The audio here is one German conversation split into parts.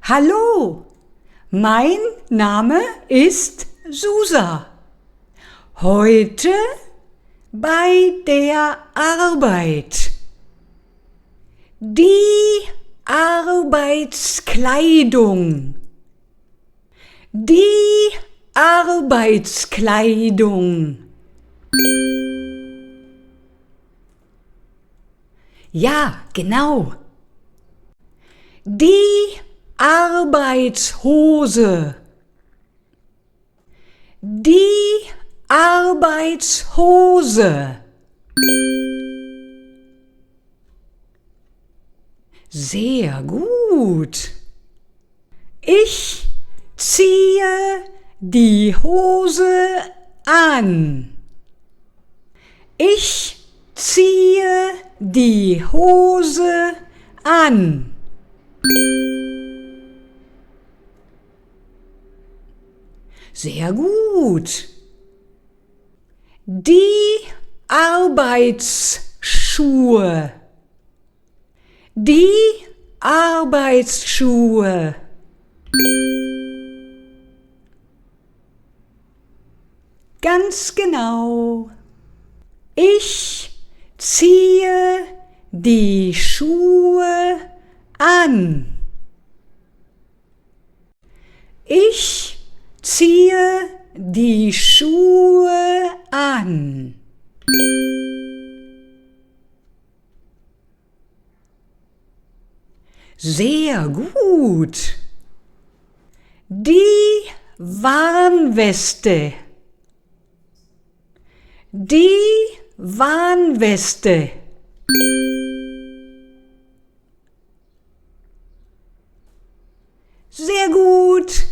Hallo, mein Name ist Susa. Heute bei der Arbeit. Die Arbeitskleidung. Die Arbeitskleidung. Ja, genau. Die Arbeitshose. Die Arbeitshose. Sehr gut. Ich ziehe die Hose an. Ich ziehe die Hose an. Sehr gut. Die Arbeitsschuhe. Die Arbeitsschuhe. Ganz genau. Ich ziehe die Schuhe an. Ich ziehe die Schuhe an. Sehr gut. Die Warnweste. Die Warnweste. Sehr gut.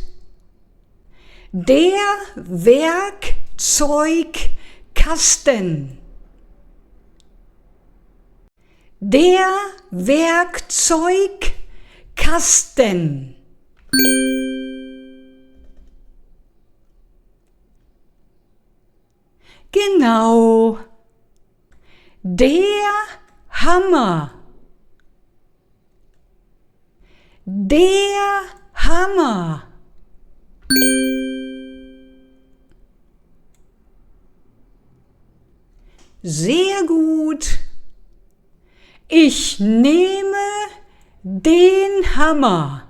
Der Werkzeugkasten. Der Werkzeugkasten. Genau. Der Hammer. Der Hammer. Sehr gut. Ich nehme den Hammer.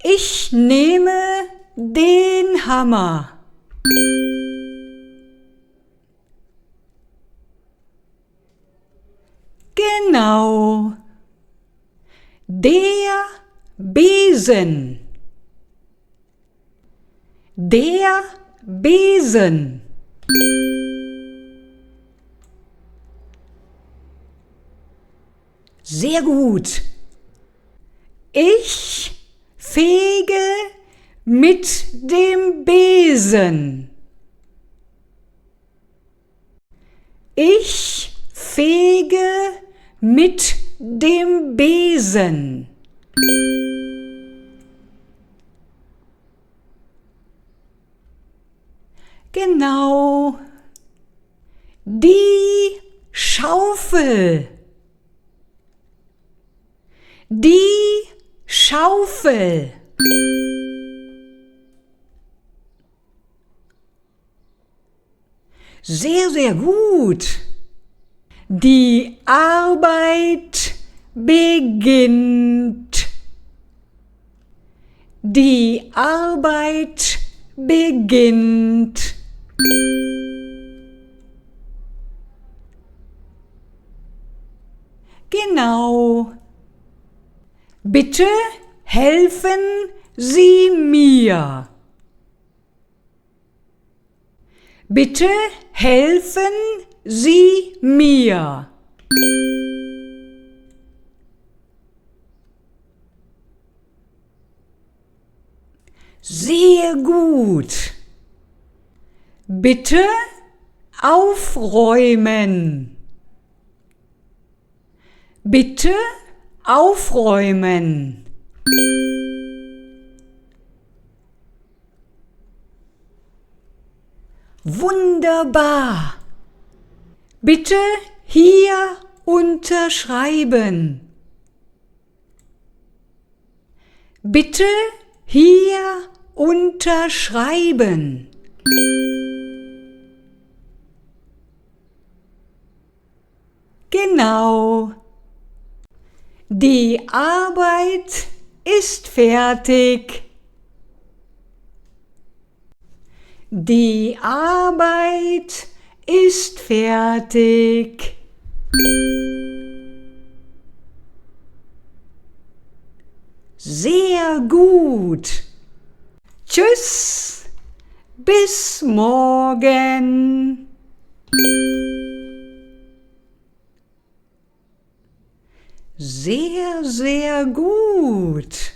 Ich nehme den Hammer. Genau. Der Besen. Der Besen. Sehr gut. Ich fege mit dem Besen. Ich fege mit dem Besen. Genau. Die Schaufel. Die Schaufel. Sehr, sehr gut. Die Arbeit beginnt. Die Arbeit beginnt. Genau. Bitte helfen Sie mir. Bitte helfen Sie mir. Sehr gut. Bitte aufräumen. Bitte aufräumen. Wunderbar. Bitte hier unterschreiben. Bitte hier unterschreiben. Genau. Die Arbeit ist fertig. Die Arbeit ist fertig. Sehr gut. Tschüss. Bis morgen. Sehr, sehr gut.